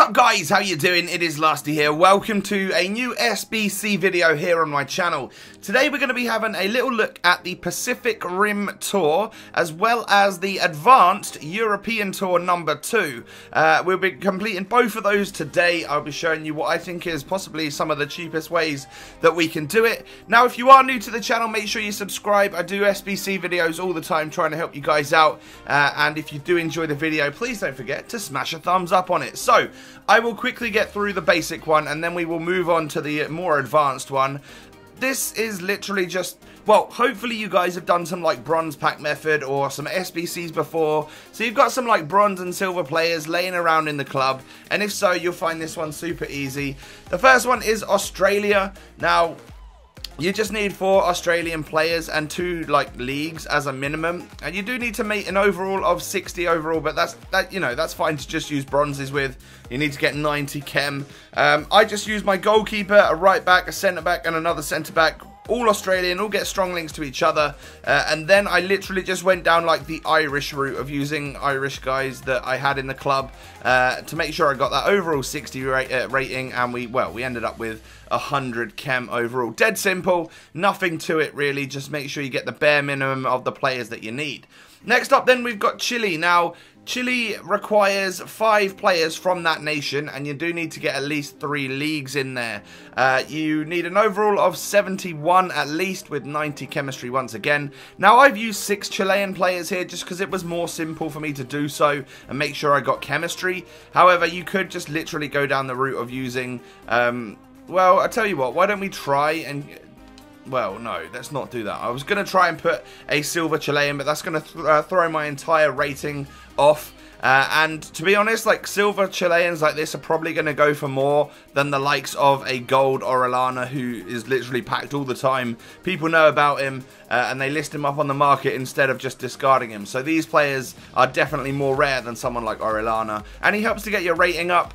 What's up guys, how you doing? It is Lusty here. Welcome to a new SBC video here on my channel. Today we're going to be having a little look at the Pacific Rim Tour as well as the Advanced European Tour number 2. We'll be completing both of those today. I'll be showing you what I think is possibly some of the cheapest ways that we can do it. Now if you are new to the channel, make sure you subscribe. I do SBC videos all the time trying to help you guys out, and if you do enjoy the video, please don't forget to smash a thumbs up on it. So I will quickly get through the basic one and then we will move on to the more advanced one. This is literally just, well, hopefully you guys have done some like bronze pack method or some SBCs before, so you've got some like bronze and silver players laying around in the club, and if so, you'll find this one super easy. The first one is Australia. Now you just need 4 Australian players and 2 like leagues as a minimum, and you do need to make an overall of 60 overall, but that's fine to just use bronzes with. You need to get 90 chem. I just use my goalkeeper, a right back, a centre back, and another centre back. All Australian, all get strong links to each other, and then I literally just went down like the Irish route of using Irish guys that I had in the club to make sure I got that overall 60 rating, and we ended up with 100 chem overall. Dead simple, nothing to it really, just make sure you get the bare minimum of the players that you need. Next up then we've got Chile. Now Chile requires 5 players from that nation, and you do need to get at least 3 leagues in there. You need an overall of 71 at least, with 90 chemistry once again. Now I've used 6 Chilean players here just because it was more simple for me to do so and make sure I got chemistry. However, you could just literally go down the route of using, well, I tell you what, why don't we try and... Well, no, let's not do that. I was going to try and put a silver Chilean, but that's going to throw my entire rating off. And to be honest, like silver Chileans like this are probably going to go for more than the likes of a gold Orellana, who is literally packed all the time. People know about him and they list him up on the market instead of just discarding him. So these players are definitely more rare than someone like Orellana, and he helps to get your rating up.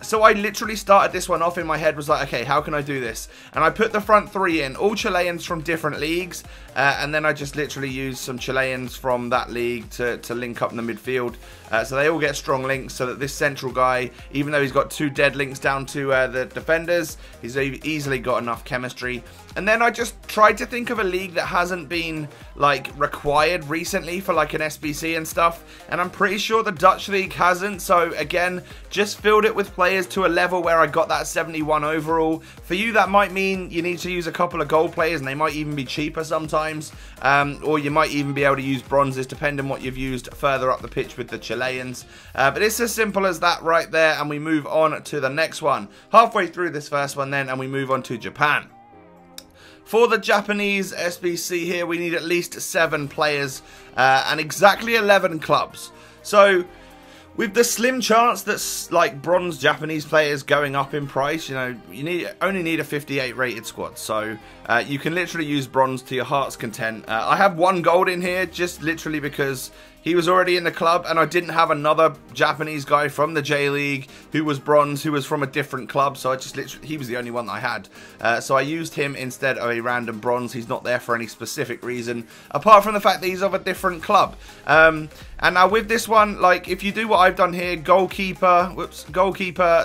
So I literally started this one off in my head, was like, okay, how can I do this? And I put the front 3 in, all Chileans from different leagues, and then I just literally used some Chileans from that league to link up in the midfield. So they all get strong links, so that this central guy, even though he's got 2 dead links down to the defenders, he's easily got enough chemistry. And then I just tried to think of a league that hasn't been like required recently for like an SBC and stuff, and I'm pretty sure the Dutch league hasn't. So again, just filled it with players to a level where I got that 71 overall. For you, that might mean you need to use a couple of gold players, and they might even be cheaper sometimes, or you might even be able to use bronzes depending on what you've used further up the pitch with the Chileans. But it's as simple as that right there, and we move on to the next one. Halfway through this first one then, and we move on to Japan. For the Japanese SBC here, we need at least 7 players and exactly 11 clubs. So with the slim chance that's like bronze Japanese players going up in price, you know, you only need a 58 rated squad. So you can literally use bronze to your heart's content. I have 1 gold in here just literally because he was already in the club, and I didn't have another Japanese guy from the J League who was bronze, who was from a different club, so I just literally, he was the only one that I had. So I used him instead of a random bronze. He's not there for any specific reason, apart from the fact that he's of a different club. And now with this one, like if you do what I've done here, goalkeeper,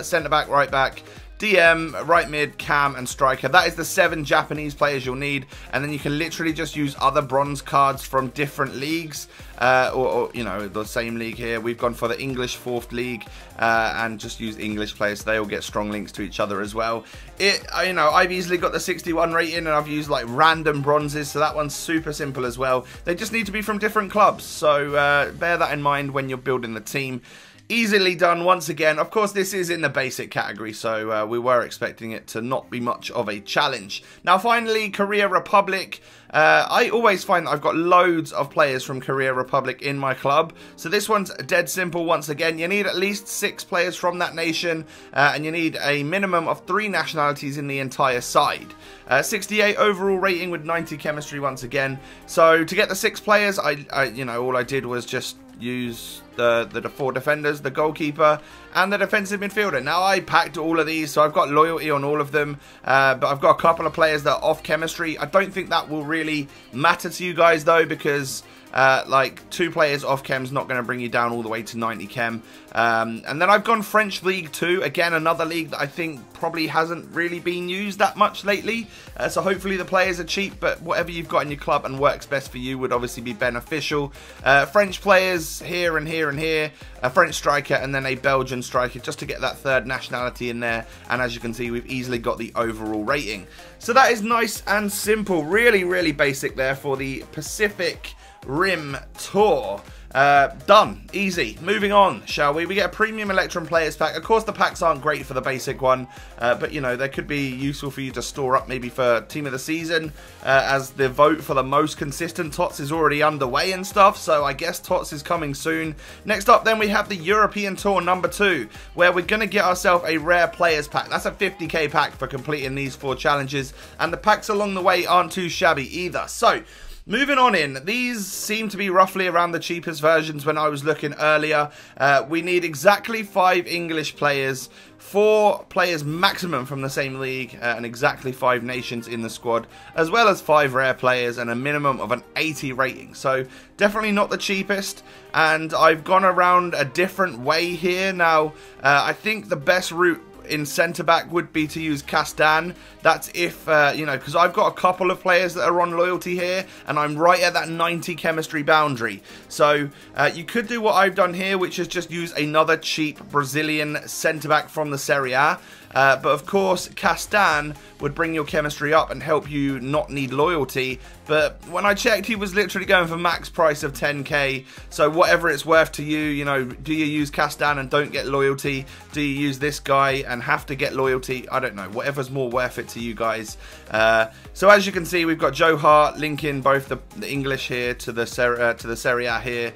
centre back, right back, DM, right mid, cam, and striker. That is the 7 Japanese players you'll need, and then you can literally just use other bronze cards from different leagues, or you know, the same league here. We've gone for the English 4th league, and just use English players, so they all get strong links to each other as well. You know, I've easily got the 61 rating, and I've used like random bronzes, so that one's super simple as well. They just need to be from different clubs, so bear that in mind when you're building the team. Easily done once again. Of course, this is in the basic category, so we were expecting it to not be much of a challenge. Now, finally, KOREA Republic. I always find that I've got loads of players from KOREA Republic in my club, so this one's dead simple once again. You need at least 6 players from that nation, and you need a minimum of 3 nationalities in the entire side. 68 overall rating with 90 chemistry once again. So to get the 6 players, you know, all I did was just use the 4 defenders, the goalkeeper, and the defensive midfielder. Now I packed all of these, so I've got loyalty on all of them, but I've got a couple of players that are off chemistry. I don't think that will really matter to you guys though, because like 2 players off chem's not going to bring you down all the way to 90 chem. And then I've gone French League 2, again another league that I think probably hasn't really been used that much lately, so hopefully the players are cheap, but whatever you've got in your club and works best for you would obviously be beneficial. French players here and here and here, a French striker and then a Belgian striker just to get that third nationality in there, and as you can see we've easily got the overall rating. So that is nice and simple, really basic there for the Pacific Rim Tour. Done. Easy. Moving on, shall we? We get a premium Electrum Players Pack. Of course, the packs aren't great for the basic one, but, you know, they could be useful for you to store up maybe for Team of the Season, as the vote for the most consistent TOTS is already underway and stuff, so I guess TOTS is coming soon. Next up, then, we have the European Tour number 2, where we're going to get ourselves a Rare Players Pack. That's a 50k pack for completing these 4 challenges, and the packs along the way aren't too shabby either. So, moving on in, these seem to be roughly around the cheapest versions when I was looking earlier. We need exactly 5 English players, 4 players maximum from the same league, and exactly 5 nations in the squad, as well as 5 rare players and a minimum of an 80 rating. So definitely not the cheapest, and I've gone around a different way here. Now, I think the best route in centre back would be to use Castan. That's if you know, because I've got a couple of players that are on loyalty here and I'm right at that 90 chemistry boundary, so you could do what I've done here, which is just use another cheap Brazilian centre back from the Serie A. But of course Castan would bring your chemistry up and help you not need loyalty, but when I checked he was literally going for max price of 10k, so whatever it's worth to you, you know, do you use Castan and don't get loyalty? Do you use this guy and have to get loyalty? I don't know, whatever's more worth it to you guys. So as you can see, we've got Joe Hart linking both the English here to the Serie A here.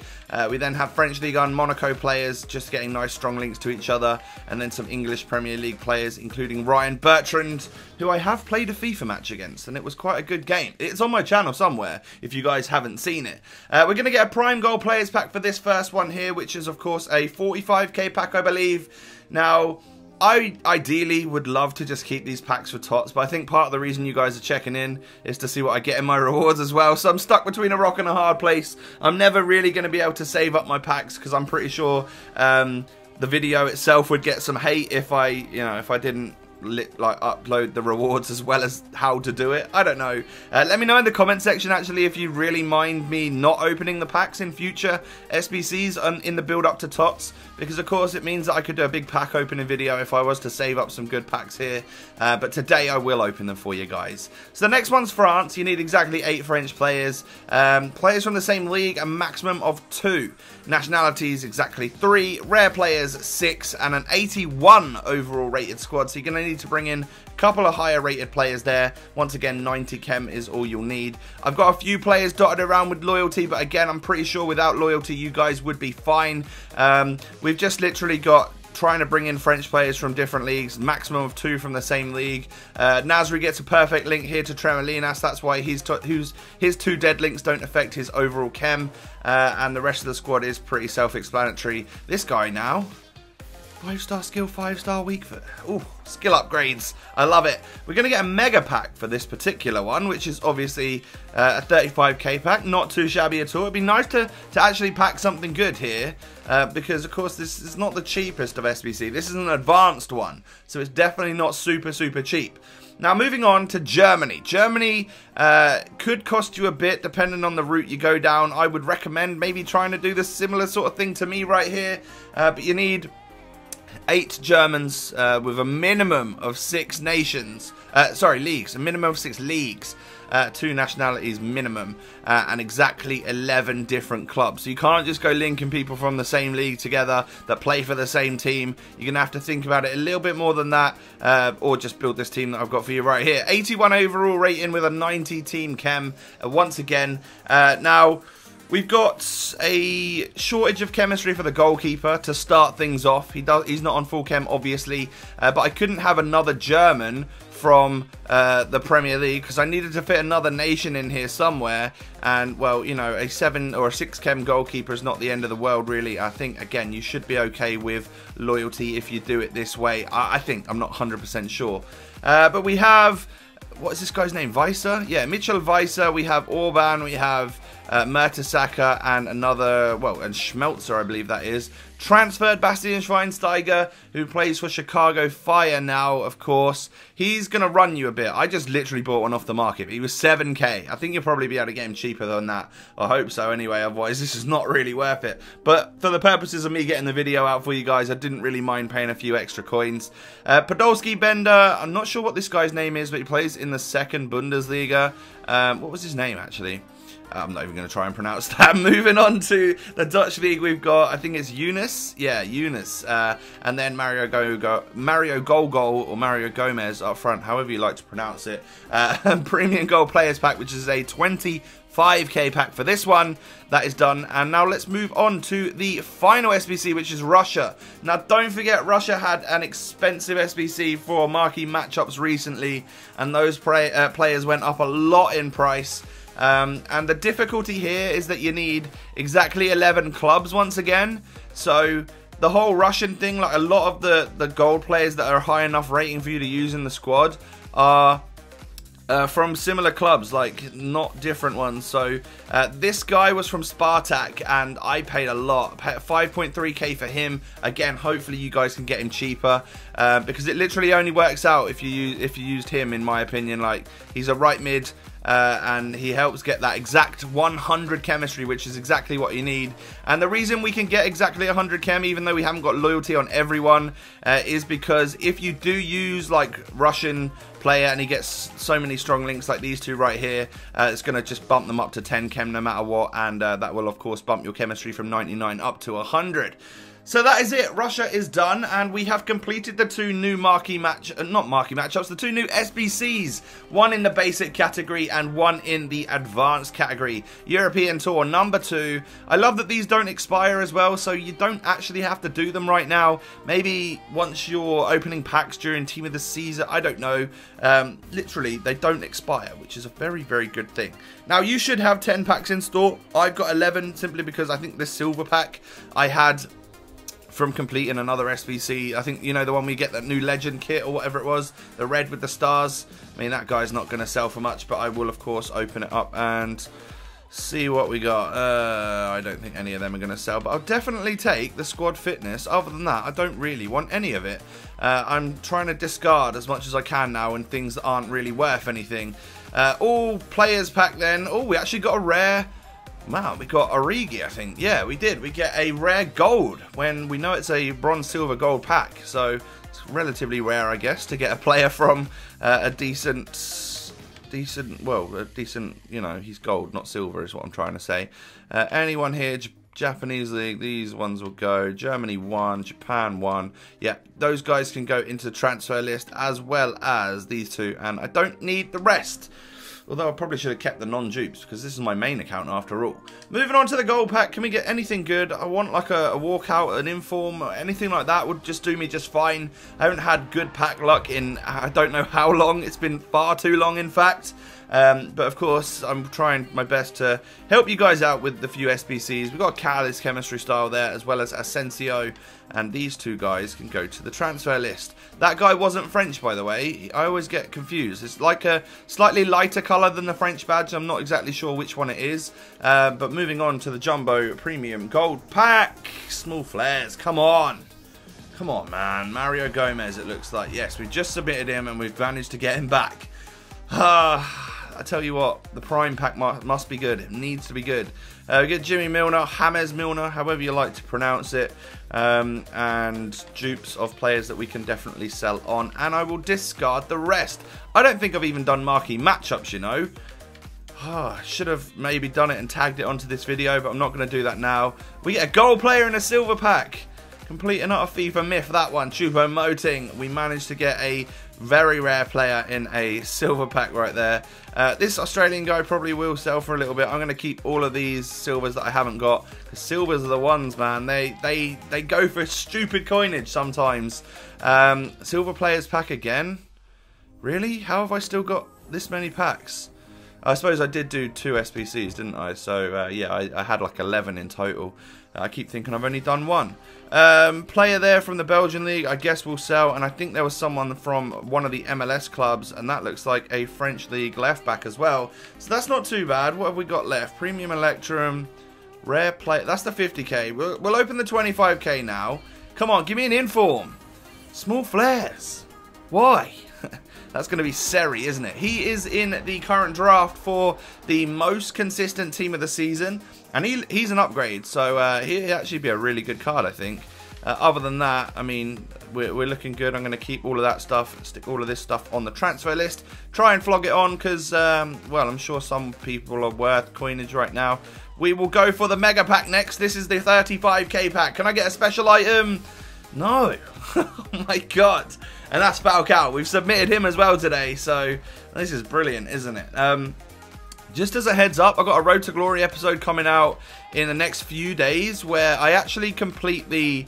We then have French Ligue 1 Monaco players just getting nice strong links to each other, and then some English Premier League players including Ryan Bertrand, who I have played a FIFA match against, and it was quite a good game. It's on my channel somewhere if you guys haven't seen it. We're going to get a Prime Goal Players Pack for this first one here, which is of course a 45k pack, I believe. Now, I ideally would love to just keep these packs for TOTS, but I think part of the reason you guys are checking in is to see what I get in my rewards as well. So I'm stuck between a rock and a hard place. I'm never really going to be able to save up my packs because I'm pretty sure the video itself would get some hate if I didn't upload the rewards as well as how to do it. I don't know. Let me know in the comment section actually if you really mind me not opening the packs in future SBCs in the build up to TOTS, because of course it means that I could do a big pack opening video if I was to save up some good packs here, but today I will open them for you guys. So the next one's France. You need exactly 8 French players, players from the same league, a maximum of 2 nationalities, exactly 3 rare players, 6, and an 81 overall rated squad. So you're going to need to bring in a couple of higher rated players there. Once again, 90 chem is all you'll need. I've got a few players dotted around with loyalty, but again, I'm pretty sure without loyalty you guys would be fine. We've just literally got trying to bring in French players from different leagues, maximum of 2 from the same league. Nasri gets a perfect link here to Tremolinas, that's why his 2 dead links don't affect his overall chem, and the rest of the squad is pretty self-explanatory. This guy now, 5-star skill, 5-star weak foot. Ooh, skill upgrades. I love it. We're going to get a mega pack for this particular one, which is obviously a 35k pack. Not too shabby at all. It'd be nice to actually pack something good here, because of course this is not the cheapest of SBC. This is an advanced one, so it's definitely not super cheap. Now moving on to Germany. Germany could cost you a bit depending on the route you go down. I would recommend maybe trying to do the similar sort of thing to me right here, but you need 8 Germans with a minimum of 6 nations, leagues, a minimum of 6 leagues, 2 nationalities minimum, and exactly 11 different clubs. So you can't just go linking people from the same league together that play for the same team. You're going to have to think about it a little bit more than that, or just build this team that I've got for you right here. 81 overall rating with a 90 team chem, once again. Now, we've got a shortage of chemistry for the goalkeeper to start things off. He's not on full chem, obviously, but I couldn't have another German from the Premier League because I needed to fit another nation in here somewhere. And, well, you know, a 7 or a 6 chem goalkeeper is not the end of the world, really. I think, again, you should be okay with loyalty if you do it this way. I think. I'm not 100% sure. But we have... what is this guy's name? Weiser? Yeah, Mitchell Weiser. We have Orban. We have Mertesacker, and another, well, and Schmelzer, I believe that is. Transferred Bastian Schweinsteiger, who plays for Chicago Fire now, of course. He's going to run you a bit. I just literally bought one off the market. He was 7k. I think you'll probably be able to get him cheaper than that. I hope so anyway, otherwise this is not really worth it. But for the purposes of me getting the video out for you guys, I didn't really mind paying a few extra coins. Podolski Bender, I'm not sure what this guy's name is, but he plays in the second Bundesliga. What was his name, actually? I'm not even going to try and pronounce that. Moving on to the Dutch league, we've got, I think it's Eunice. Yeah, Eunice. And then Mario Golgol or Mario Gomez up front, however you like to pronounce it. Premium Gold Players Pack, which is a 25k pack for this one. That is done. And now let's move on to the final SBC, which is Russia. Now, don't forget, Russia had an expensive SBC for marquee matchups recently, and those players went up a lot in price. And the difficulty here is that you need exactly 11 clubs once again. So the whole Russian thing, like a lot of the gold players that are high enough rating for you to use in the squad are from similar clubs, like not different ones. So this guy was from Spartak, and I paid a lot, 5.3k for him. Again, hopefully you guys can get him cheaper, because it literally only works out if you used him, in my opinion. Like, he's a right mid. And he helps get that exact 100 chemistry, which is exactly what you need. And the reason we can get exactly 100 chem, even though we haven't got loyalty on everyone, is because if you do use like Russian player and he gets so many strong links like these two right here, it's going to just bump them up to 10 chem no matter what, and that will of course bump your chemistry from 99 up to 100. So that is it. Russia is done, and we have completed the two new matchups, the two new SBCs. One in the basic category and one in the advanced category. European Tour number 2. I love that these don't expire as well, so you don't actually have to do them right now. Maybe once you're opening packs during Team of the Season, I don't know. Literally, they don't expire, which is a very, very good thing. Now, you should have 10 packs in store. I've got 11 simply because I think this silver pack I had from completing another SBC. I think, you know, the one we get that new legend kit or whatever it was, the red with the stars. I mean, that guy's not going to sell for much, but I will of course open it up and see what we got. I don't think any of them are going to sell, but I'll definitely take the squad fitness. Other than that, I don't really want any of it. I'm trying to discard as much as I can now and things that aren't really worth anything. All players pack then. Oh, we actually got a rare. Wow, we got Origi, I think. Yeah, we did. We get a rare gold when we know it's a bronze, silver, gold pack. So it's relatively rare, I guess, to get a player from a decent, you know, he's gold, not silver is what I'm trying to say. Anyone here, Japanese league, these ones will go. Germany 1, Japan 1. Yeah, those guys can go into the transfer list as well as these two, and I don't need the rest. Although I probably should have kept the non-dupes, because this is my main account after all. Moving on to the gold pack, can we get anything good? I want like a walkout, an inform, anything like that would just do me just fine. I haven't had good pack luck in I don't know how long. It's been far too long, in fact. But of course, I'm trying my best to help you guys out with the few SBCs. We've got Catalyst Chemistry Style there, as well as Asensio. And these two guys can go to the transfer list. That guy wasn't French, by the way. I always get confused. It's like a slightly lighter colour than the French badge. I'm not exactly sure which one it is. But moving on to the Jumbo Premium Gold Pack. Small flares. Come on. Come on, man. Mario Gomez, it looks like. Yes, we just submitted him and we've managed to get him back. I tell you what, the Prime pack must be good. It needs to be good. We get Jimmy Milner, James Milner, however you like to pronounce it. And dupes of players that we can definitely sell on. And I will discard the rest. I don't think I've even done marquee matchups, you know. I should have maybe done it and tagged it onto this video, but I'm not going to do that now. We get a gold player in a silver pack. Complete and utter FIFA myth, that one. Choupo-Moting. We managed to get a very rare player in a silver pack right there. This Australian guy probably will sell for a little bit. I'm going to keep all of these silvers that I haven't got. The silvers are the ones, man. They go for stupid coinage sometimes. Silver players pack again? Really? How have I still got this many packs? I suppose I did do 2 SBCs, didn't I? So, yeah, I had like 11 in total. I keep thinking I've only done one. Player there from the Belgian League, I guess we'll sell. And I think there was someone from one of the MLS clubs, and that looks like a French League left back as well. So that's not too bad. What have we got left? Premium Electrum, rare play. That's the 50k. We'll open the 25k now. Come on, give me an inform. Small flares. Why? That's going to be Seri, isn't it? He is in the current draft for the most consistent team of the season. And he's an upgrade, so he'll actually be a really good card, I think. Other than that, I mean, we're looking good. I'm going to keep all of that stuff, stick all of this stuff on the transfer list. Try and flog it on because, well, I'm sure some people are worth coinage right now. We will go for the Mega Pack next. This is the 35k pack. Can I get a special item? No. Oh my god. And that's Falcao. We've submitted him as well today, so this is brilliant, isn't it? Just as a heads up, I've got a Road to Glory episode coming out in the next few days where I actually complete the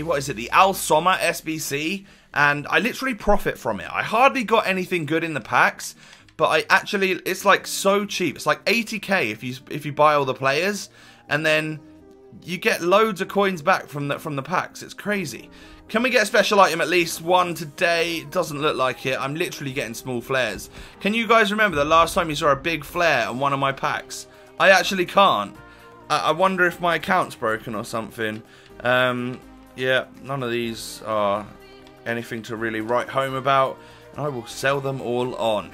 what is it, the Al Sommer SBC, and I literally profit from it. I hardly got anything good in the packs, but I actually, it's like so cheap. It's like 80k if you buy all the players, and then you get loads of coins back from the packs. It's crazy. Can we get a special item at least one today? It doesn't look like it. I'm literally getting small flares. Can you guys remember the last time you saw a big flare on one of my packs? I actually can't. I wonder if my account's broken or something. Yeah, none of these are anything to really write home about. I will sell them all on.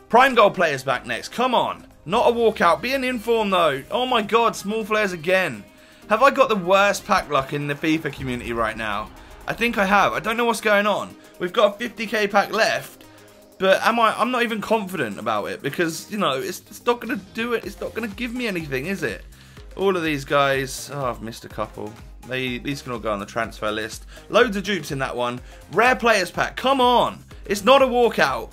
Prime Gold players back next. Come on. Not a walkout. Be an inform though. Oh my god, small flares again. Have I got the worst pack luck in the FIFA community right now? I think I have. I don't know what's going on. We've got a 50k pack left, but I'm not even confident about it because, you know, it's not going to do it. It's not going to give me anything, is it? All of these guys, oh, I've missed a couple. These can all go on the transfer list. Loads of dupes in that one. Rare players pack. Come on. It's not a walkout.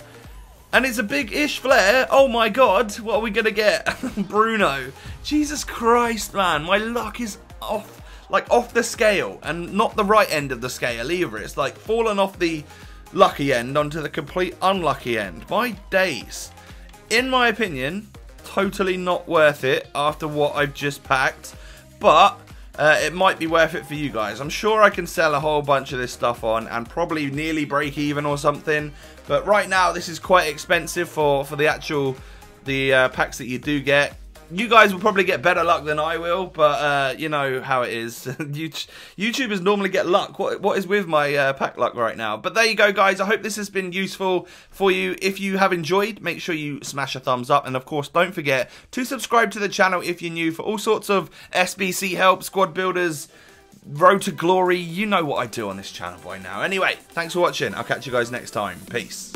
And it's a big-ish flare. Oh my god. What are we going to get? Bruno. Jesus Christ, man. My luck is off. Like off the scale, and not the right end of the scale either. It's like fallen off the lucky end onto the complete unlucky end. My days. In my opinion, totally not worth it after what I've just packed, but it might be worth it for you guys. I'm sure I can sell a whole bunch of this stuff on and probably nearly break even or something, but right now this is quite expensive for the packs that you do get. You guys will probably get better luck than I will, but you know how it is. YouTubers normally get luck. What is with my pack luck right now? But there you go, guys. I hope this has been useful for you. If you have enjoyed, make sure you smash a thumbs up. And, of course, don't forget to subscribe to the channel if you're new for all sorts of SBC help, squad builders, Road to Glory. You know what I do on this channel by now. Anyway, thanks for watching. I'll catch you guys next time. Peace.